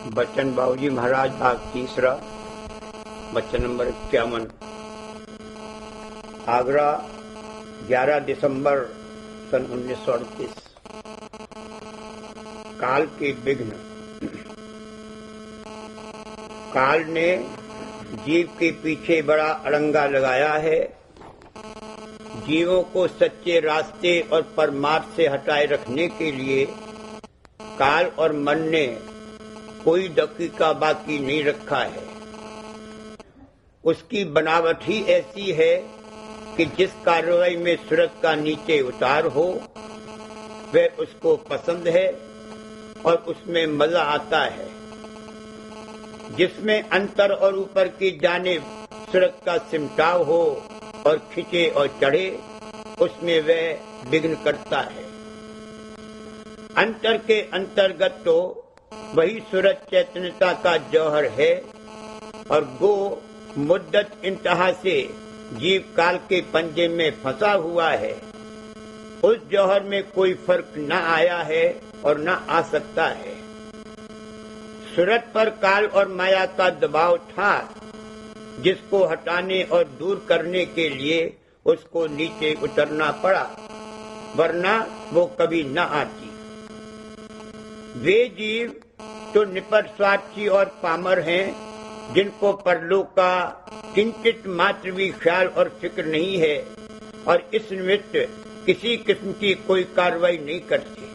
बच्चन बाबूजी महाराज भाग तीसरा, बच्चन नंबर 51। आगरा 11 दिसंबर सन 1938। काल के विघ्न। काल ने जीव के पीछे बड़ा अड़ंगा लगाया है। जीवों को सच्चे रास्ते और परमार्थ से हटाए रखने के लिए काल और मन ने कोई दकीका बाकी नहीं रखा है। उसकी बनावट ही ऐसी है कि जिस कार्रवाई में सूरत का नीचे उतार हो वह उसको पसंद है और उसमें मजा आता है। जिसमें अंतर और ऊपर की जानिब सूरत का सिमटाव हो और खिंचे और चढ़े, उसमें वह विघ्न करता है। अंतर के अंतर्गत तो वही सूरत चैतन्यता का जौहर है और गो मुद्दत इंतहा से जीव काल के पंजे में फंसा हुआ है। उस जौहर में कोई फर्क न आया है और न आ सकता है। सूरत पर काल और माया का दबाव था, जिसको हटाने और दूर करने के लिए उसको नीचे उतरना पड़ा, वरना वो कभी न आती। वे जीव तो निपट स्वार्थी और पामर हैं, जिनको परलोक का किंचित मात्र भी ख्याल और फिक्र नहीं है और इस निमित्त किसी किस्म की कोई कार्रवाई नहीं करते।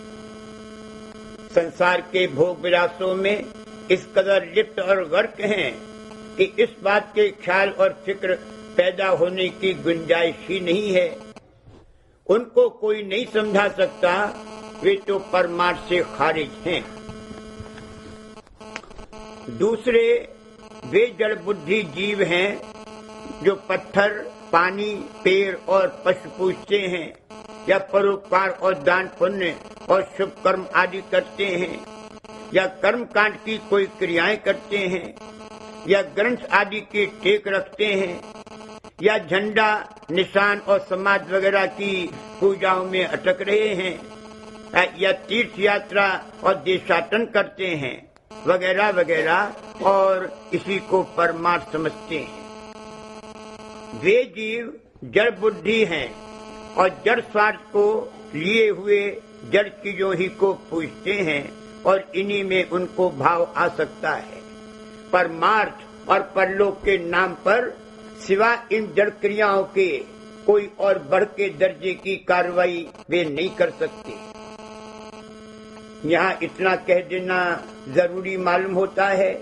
संसार के भोग विलासों में इस कदर लिप्त और गर्क हैं कि इस बात के ख्याल और फिक्र पैदा होने की गुंजाइश ही नहीं है। उनको कोई नहीं समझा सकता, वे तो परमार्थ से खारिज हैं। दूसरे वे जड़ बुद्धि जीव हैं जो पत्थर, पानी, पेड़ और पशु पूजते हैं या परोपकार और दान पुण्य और शुभ कर्म आदि करते हैं या कर्म कांड की कोई क्रियाएं करते हैं या ग्रंथ आदि की टेक रखते हैं या झंडा, निशान और समाज वगैरह की पूजाओं में अटक रहे हैं या तीर्थ यात्रा और देशाटन करते हैं वगैरह वगैरह और इसी को परमार्थ समझते हैं। वे जीव जड़ बुद्धि हैं और जड़ स्वार्थ को लिए हुए जड़ चीजों ही को पूजते हैं और इन्हीं में उनको भाव आ सकता है। परमार्थ और परलोक के नाम पर सिवा इन जड़ क्रियाओं के कोई और बढ़ के दर्जे की कार्रवाई वे नहीं कर सकते। यहाँ इतना कह देना जरूरी मालूम होता है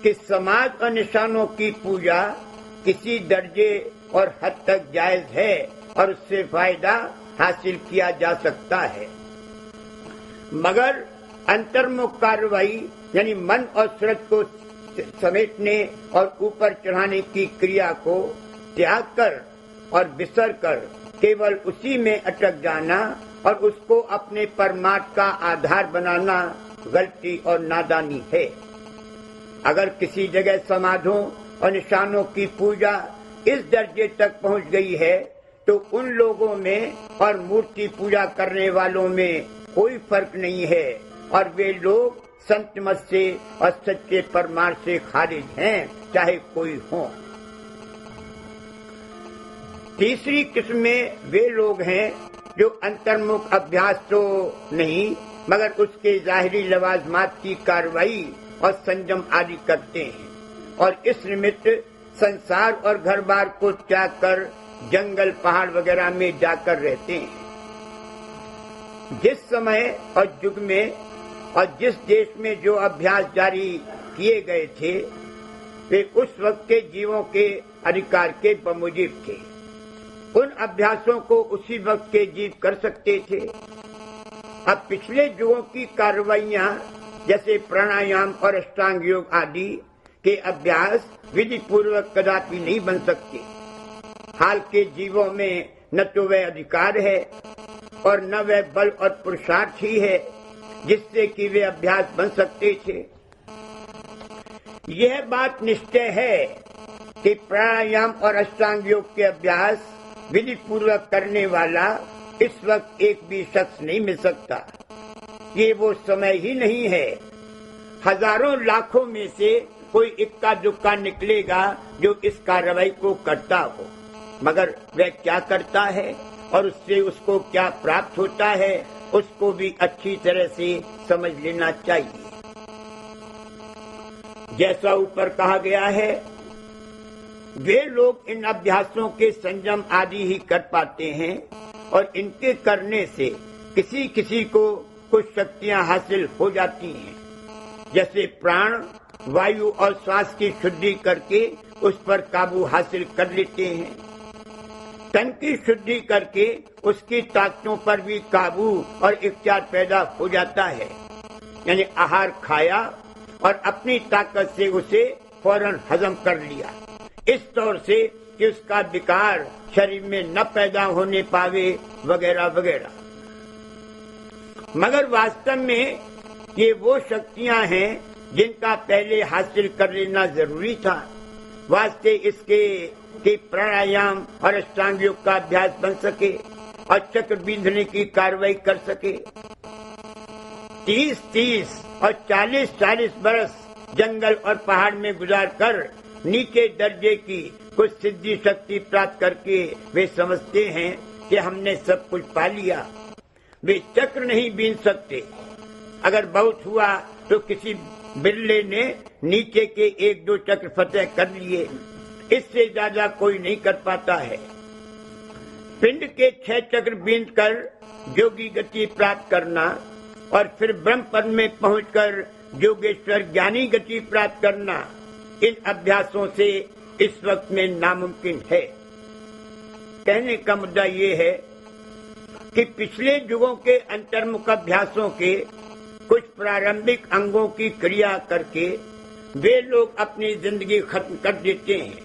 कि समाज और निशानों की पूजा किसी दर्जे और हद तक जायज है और उससे फायदा हासिल किया जा सकता है, मगर अंतर्मुख कार्रवाई यानी मन और सूरत को समेटने और ऊपर चढ़ाने की क्रिया को त्याग कर और बिसर कर केवल उसी में अटक जाना और उसको अपने परमार्थ का आधार बनाना गलती और नादानी है। अगर किसी जगह समाधों और निशानों की पूजा इस दर्जे तक पहुंच गई है तो उन लोगों में और मूर्ति पूजा करने वालों में कोई फर्क नहीं है और वे लोग संत मत से और सच्चे परमार्थ से खारिज हैं, चाहे कोई हो। तीसरी किस्म में वे लोग हैं जो अंतर्मुख अभ्यास तो नहीं मगर उसके जाहिरी लवाजमात की कार्रवाई और संयम आदि करते हैं और इस निमित्त संसार और घर बार को त्याग कर जंगल पहाड़ वगैरह में जाकर रहते हैं। जिस समय और युग में और जिस देश में जो अभ्यास जारी किए गए थे वे उस वक्त के जीवों के अधिकार के बमुजिब थे। उन अभ्यासों को उसी वक्त के जीव कर सकते थे। अब पिछले युगों की कार्रवाइयां जैसे प्राणायाम और अष्टांग योग आदि के अभ्यास विधि पूर्वक कदापि नहीं बन सकते। हाल के जीवों में न तो वह अधिकार है और न वह बल और पुरुषार्थ ही है जिससे कि वे अभ्यास बन सकते थे। यह बात निश्चय है कि प्राणायाम और अष्टांग योग के अभ्यास विधि पूर्वक करने वाला इस वक्त एक भी शख्स नहीं मिल सकता। ये वो समय ही नहीं है। हजारों लाखों में से कोई इक्का दुक्का निकलेगा जो इस कार्रवाई को करता हो, मगर वह क्या करता है और उससे उसको क्या प्राप्त होता है उसको भी अच्छी तरह से समझ लेना चाहिए। जैसा ऊपर कहा गया है, वे लोग इन अभ्यासों के संयम आदि ही कर पाते हैं और इनके करने से किसी किसी को कुछ शक्तियां हासिल हो जाती हैं, जैसे प्राण, वायु और श्वास की शुद्धि करके उस पर काबू हासिल कर लेते हैं। तन की शुद्धि करके उसकी ताकतों पर भी काबू और इख्तियार पैदा हो जाता है, यानी आहार खाया और अपनी ताकत से उसे फौरन हजम कर लिया, इस तौर से कि उसका विकार शरीर में न पैदा होने पावे वगैरह वगैरह। मगर वास्तव में ये वो शक्तियां हैं जिनका पहले हासिल कर लेना जरूरी था, वास्ते इसके कि प्राणायाम और अष्टांग योग का अभ्यास बन सके और चक्र बींधने की कार्रवाई कर सके। 30-30 और 40-40 बरस जंगल और पहाड़ में गुजारकर नीचे दर्जे की कुछ सिद्धि शक्ति प्राप्त करके वे समझते हैं कि हमने सब कुछ पा लिया। वे चक्र नहीं बीन सकते। अगर बहुत हुआ तो किसी बिरले ने नीचे के 1-2 चक्र फतेह कर लिए, इससे ज्यादा कोई नहीं कर पाता है। पिंड के 6 चक्र बींध कर योगी गति प्राप्त करना और फिर ब्रह्म पद में पहुंचकर योगेश्वर ज्ञानी गति प्राप्त करना, इन अभ्यासों से इस वक्त में नामुमकिन है। कहने का मुद्दा ये है कि पिछले युगों के अंतर्मुख अभ्यासों के कुछ प्रारंभिक अंगों की क्रिया करके वे लोग अपनी जिंदगी खत्म कर देते हैं।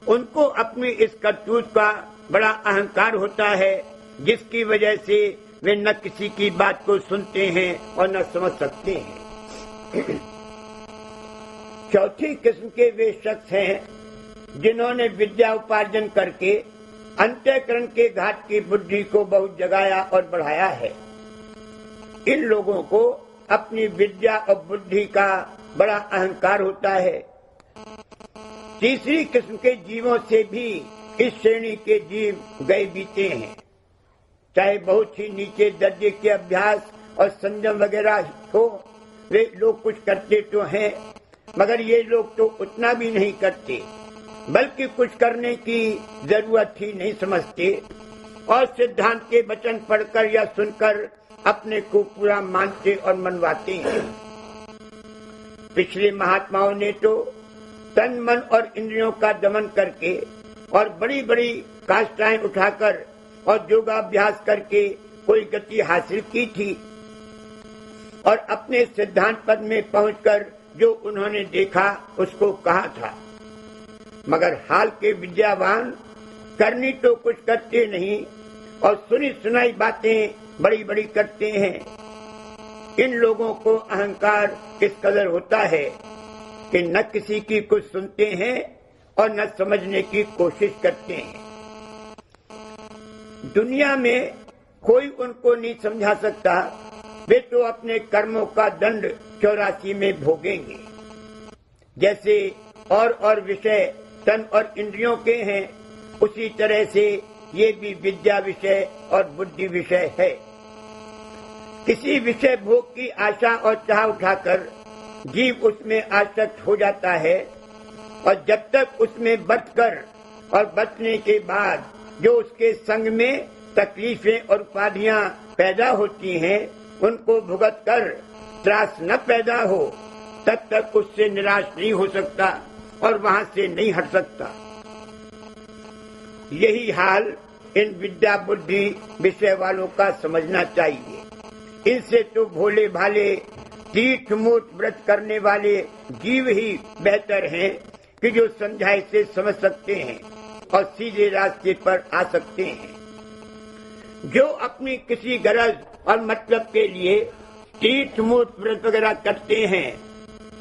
उनको अपनी इस करतूत का बड़ा अहंकार होता है, जिसकी वजह से वे न किसी की बात को सुनते हैं और न समझ सकते हैं। चौथी किस्म के वे शख्स हैं जिन्होंने विद्या उपार्जन करके अंतःकरण के घाट की बुद्धि को बहुत जगाया और बढ़ाया है। इन लोगों को अपनी विद्या और बुद्धि का बड़ा अहंकार होता है। तीसरी किस्म के जीवों से भी इस श्रेणी के जीव गए बीते हैं, चाहे बहुत ही नीचे दर्जे के अभ्यास और संयम वगैरह हो। वे लोग कुछ करते तो हैं, मगर ये लोग तो उतना भी नहीं करते, बल्कि कुछ करने की जरूरत ही नहीं समझते और सिद्धांत के वचन पढ़कर या सुनकर अपने को पूरा मानते और मनवाते हैं। पिछले महात्माओं ने तो तन, मन और इंद्रियों का दमन करके और बड़ी बड़ी काष्ठाएं उठाकर और योगाभ्यास करके कोई गति हासिल की थी और अपने सिद्धांत पद में पहुंचकर जो उन्होंने देखा उसको कहा था। मगर हाल के विद्यावान करनी तो कुछ करते नहीं और सुनी सुनाई बातें बड़ी बड़ी करते हैं। इन लोगों को अहंकार इस कदर होता है कि न किसी की कुछ सुनते हैं और न समझने की कोशिश करते हैं। दुनिया में कोई उनको नहीं समझा सकता, वे तो अपने कर्मों का दंड 84 में भोगेंगे। जैसे और विषय तन और इंद्रियों के हैं, उसी तरह से ये भी विद्या विषय और बुद्धि विषय है। किसी विषय भोग की आशा और चाह उठाकर जीव उसमें आसक्त हो जाता है और जब तक उसमें बचकर और बचने के बाद जो उसके संग में तकलीफें और उपाधियां पैदा होती हैं, उनको भुगत कर त्रास न पैदा हो, तब तक उससे निराश नहीं हो सकता और वहां से नहीं हट सकता। यही हाल इन विद्या बुद्धि विषय वालों का समझना चाहिए। इनसे तो भोले भाले तीर्थ मूर्त व्रत करने वाले जीव ही बेहतर हैं कि जो समझाए से समझ सकते हैं और सीधे रास्ते पर आ सकते हैं। जो अपनी किसी गरज और मतलब के लिए तीर्थ मूर्त व्रत वगैरह करते हैं,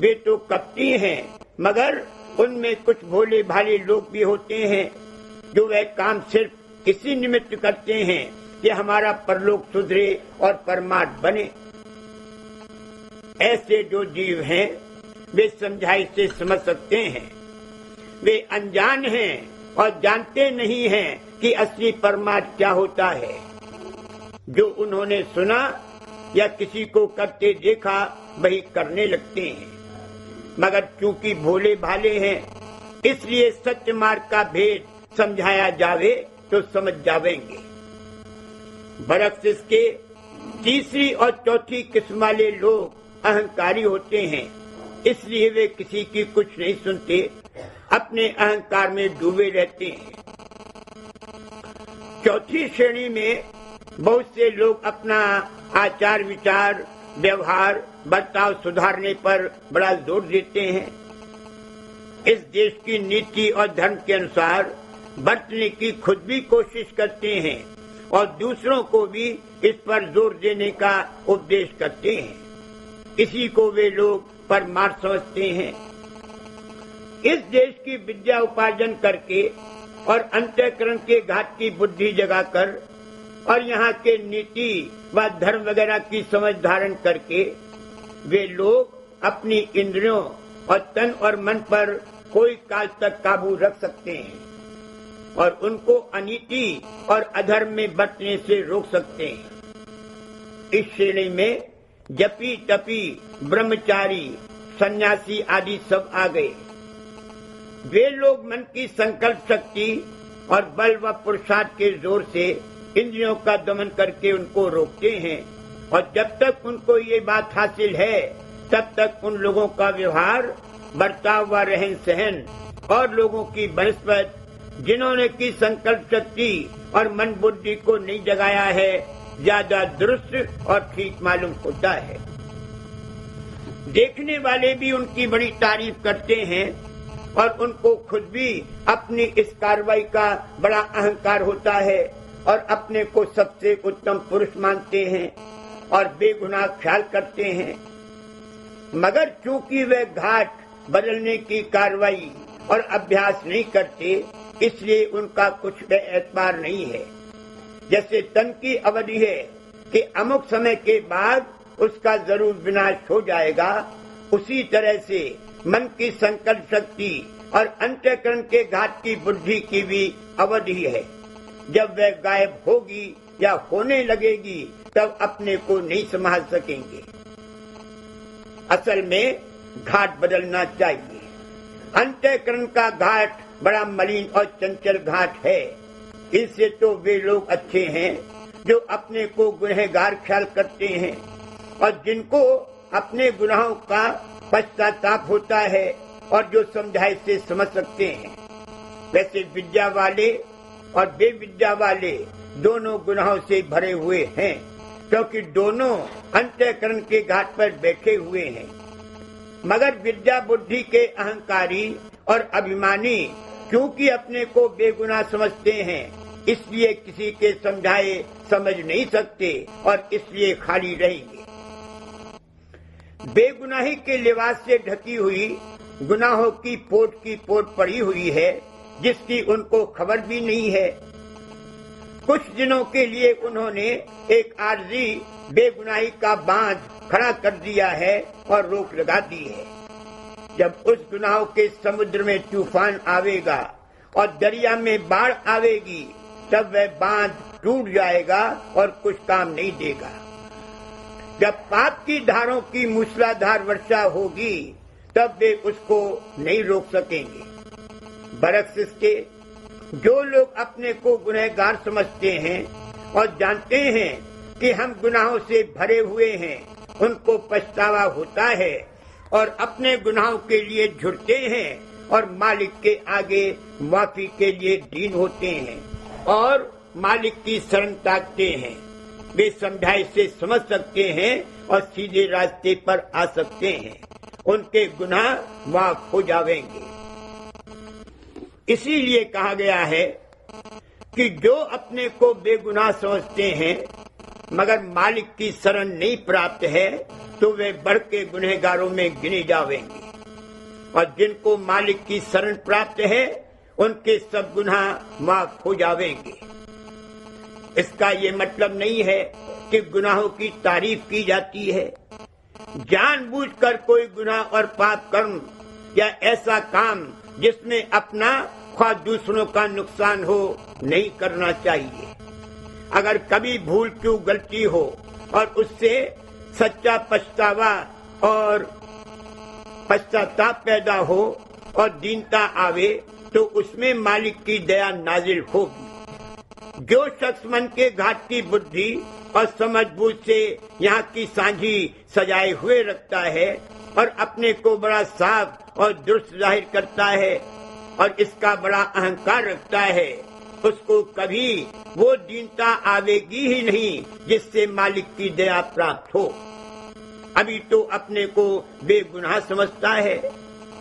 वे तो कपटी हैं, मगर उनमें कुछ भोले भाले लोग भी होते हैं जो वह काम सिर्फ इसी निमित्त करते हैं कि हमारा परलोक सुधरे और परमार्थ बने। ऐसे जो जीव हैं वे समझाई से समझ सकते हैं। वे अनजान हैं और जानते नहीं हैं कि असली परमार्थ क्या होता है। जो उन्होंने सुना या किसी को करते देखा वही करने लगते हैं, मगर चूंकि भोले भाले हैं इसलिए सत्य मार्ग का भेद समझाया जावे तो समझ जावेंगे। बरक्सिस के तीसरी और चौथी किस्म वाले लोग अहंकारी होते हैं, इसलिए वे किसी की कुछ नहीं सुनते, अपने अहंकार में डूबे रहते हैं। चौथी श्रेणी में बहुत से लोग अपना आचार विचार व्यवहार बर्ताव सुधारने पर बड़ा जोर देते हैं। इस देश की नीति और धर्म के अनुसार बरतने की खुद भी कोशिश करते हैं और दूसरों को भी इस पर जोर देने का उपदेश करते हैं। इसी को वे लोग परमार्थ समझते हैं। इस देश की विद्या उपार्जन करके और अंतःकरण के घाट की बुद्धि जगाकर और यहाँ के नीति व धर्म वगैरह की समझ धारण करके वे लोग अपनी इंद्रियों और तन और मन पर कोई काल तक काबू रख सकते हैं और उनको अनीति और अधर्म में बरतने से रोक सकते हैं। इस श्रेणी में जपी तपी ब्रह्मचारी सन्यासी आदि सब आ गए। वे लोग मन की संकल्प शक्ति और बल व पुरुषार्थ के जोर से इंद्रियों का दमन करके उनको रोकते हैं और जब तक उनको ये बात हासिल है तब तक उन लोगों का व्यवहार बर्ताव व रहन सहन और लोगों की बनस्पत जिन्होंने की संकल्प शक्ति और मन बुद्धि को नहीं जगाया है ज्यादा दुरुस्त और ठीक मालूम होता है। देखने वाले भी उनकी बड़ी तारीफ करते हैं और उनको खुद भी अपनी इस कार्रवाई का बड़ा अहंकार होता है और अपने को सबसे उत्तम पुरुष मानते हैं और बेगुनाह ख्याल करते हैं। मगर चूंकि वे घाट बदलने की कार्रवाई और अभ्यास नहीं करते इसलिए उनका कुछ एतबार नहीं है। जैसे तन की अवधि है कि अमुक समय के बाद उसका जरूर विनाश हो जाएगा, उसी तरह से मन की संकल्प शक्ति और अंतःकरण के घाट की बुद्धि की भी अवधि है। जब वह गायब होगी या होने लगेगी तब अपने को नहीं संभाल सकेंगे। असल में घाट बदलना चाहिए। अंतःकरण का घाट बड़ा मलिन और चंचल घाट है। इससे तो वे लोग अच्छे हैं जो अपने को गुनहगार ख्याल करते हैं और जिनको अपने गुनाहों का पश्चाताप होता है और जो समझाए से समझ सकते हैं। वैसे विद्या वाले और बेविद्या वाले दोनों गुनाहों से भरे हुए हैं, क्योंकि दोनों अंतःकरण के घाट पर बैठे हुए हैं। मगर विद्या बुद्धि के अहंकारी और अभिमानी क्योंकि अपने को बेगुनाह समझते हैं इसलिए किसी के समझाए समझ नहीं सकते और इसलिए खाली रहेंगे। बेगुनाही के लिबास से ढकी हुई गुनाहों की पोट पड़ी हुई है जिसकी उनको खबर भी नहीं है। कुछ दिनों के लिए उन्होंने एक आरजी बेगुनाही का बांध खड़ा कर दिया है और रोक लगा दी है। जब उस गुनाहों के समुद्र में तूफान आवेगा और दरिया में बाढ़ आवेगी तब वह बांध टूट जाएगा और कुछ काम नहीं देगा। जब पाप की धारों की मूसलाधार वर्षा होगी तब वे उसको नहीं रोक सकेंगे। बरक्सिस के जो लोग अपने को गुनहगार समझते हैं और जानते हैं कि हम गुनाहों से भरे हुए हैं, उनको पछतावा होता है और अपने गुनाहों के लिए झुरते हैं और मालिक के आगे माफी के लिए दीन होते हैं और मालिक की शरण ताकते हैं। वे समझाए से समझ सकते हैं और सीधे रास्ते पर आ सकते हैं। उनके गुनाह माफ हो जाएंगे। इसीलिए कहा गया है कि जो अपने को बेगुनाह समझते हैं मगर मालिक की शरण नहीं प्राप्त है तो वे बढ़ के गुनहगारों में गिने जावेंगे और जिनको मालिक की शरण प्राप्त है उनके सब गुनाह माफ हो जावेंगे। इसका ये मतलब नहीं है कि गुनाहों की तारीफ की जाती है। जानबूझकर कोई गुनाह और पाप कर्म या ऐसा काम जिसमें अपना ख्वाह दूसरों का नुकसान हो नहीं करना चाहिए। अगर कभी भूल क्यों गलती हो और उससे सच्चा पछतावा और पश्चाताप पैदा हो और दीनता आवे तो उसमें मालिक की दया नाजिल होगी। जो शख्स मन के घाट की बुद्धि और समझबूझ से यहाँ की सांझी सजाए हुए रखता है और अपने को बड़ा साफ और दुरुस्त जाहिर करता है और इसका बड़ा अहंकार रखता है, उसको कभी वो दीनता आवेगी ही नहीं जिससे मालिक की दया प्राप्त हो। अभी तो अपने को बेगुनाह समझता है,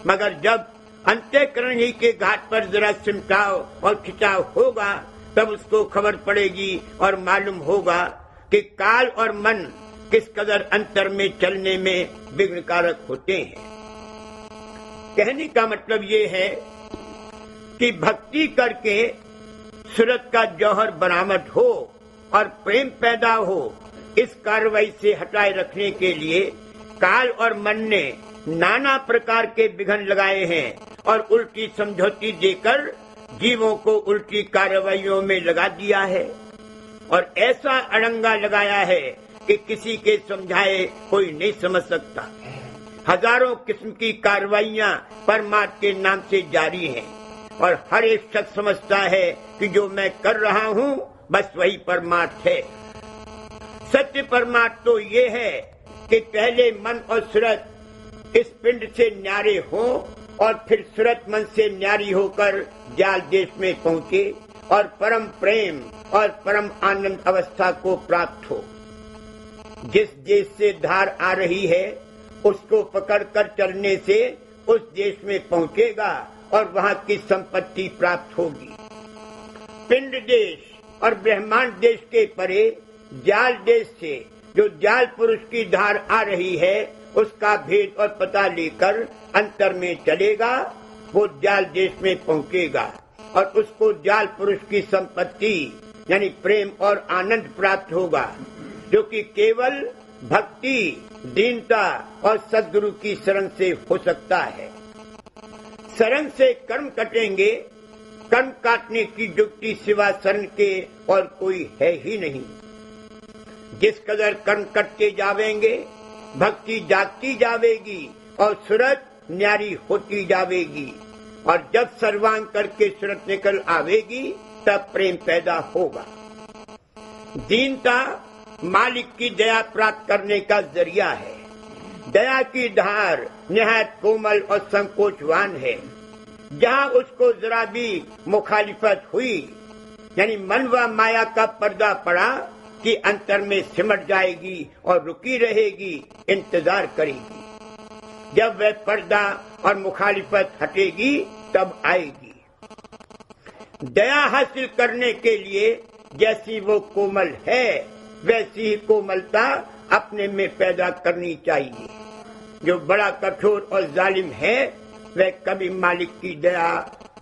मगर जब अंतःकरण ही के घाट पर जरा सिमटाव और खिंचाव होगा तब उसको खबर पड़ेगी और मालूम होगा कि काल और मन किस कदर अंतर में चलने में विघ्नकारक होते हैं। कहने का मतलब ये है कि भक्ति करके सूरत का जौहर बरामद हो और प्रेम पैदा हो, इस कार्रवाई से हटाए रखने के लिए काल और मन ने नाना प्रकार के विघ्न लगाए हैं और उल्टी समझौती देकर जीवों को उल्टी कार्रवाइयों में लगा दिया है और ऐसा अड़ंगा लगाया है कि किसी के समझाए कोई नहीं समझ सकता। हजारों किस्म की कार्रवाइयां परमार्थ के नाम से जारी हैं और हर एक शख्स समझता है कि जो मैं कर रहा हूं बस वही परमार्थ है। सत्य परमार्थ तो ये है कि पहले मन और सूरत इस पिंड से न्यारे हों और फिर सूरत मन से न्यारी होकर जाल देश में पहुंचे और परम प्रेम और परम आनंद अवस्था को प्राप्त हो। जिस देश से धार आ रही है उसको पकड़कर चलने से उस देश में पहुंचेगा और वहां की संपत्ति प्राप्त होगी। पिंड देश और ब्रह्मांड देश के परे जाल देश से जो जाल पुरुष की धार आ रही है उसका भेद और पता लेकर अंतर में चलेगा, वो जाल देश में पहुंचेगा और उसको जाल पुरुष की संपत्ति यानी प्रेम और आनंद प्राप्त होगा, जो कि केवल भक्ति, दीनता और सद्गुरु की शरण से हो सकता है। शरण से कर्म कटेंगे, कर्म काटने की युक्ति सिवा शरण के और कोई है ही नहीं। जिस कदर कर्म कटते जावेंगे भक्ति जागती जावेगी और सूरत न्यारी होती जावेगी और जब सर्वांग करके सूरत निकल आवेगी तब प्रेम पैदा होगा। दीनता मालिक की दया प्राप्त करने का जरिया है। दया की धार निहायत कोमल और संकोचवान है। जहाँ उसको जरा भी मुखालिफत हुई यानी मन व माया का पर्दा पड़ा कि अंतर में सिमट जाएगी और रुकी रहेगी, इंतजार करेगी। जब वह पर्दा और मुखालिफत हटेगी तब आएगी। दया हासिल करने के लिए जैसी वो कोमल है वैसी ही कोमलता अपने में पैदा करनी चाहिए। जो बड़ा कठोर और जालिम है वह कभी मालिक की दया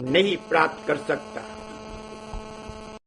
नहीं प्राप्त कर सकता।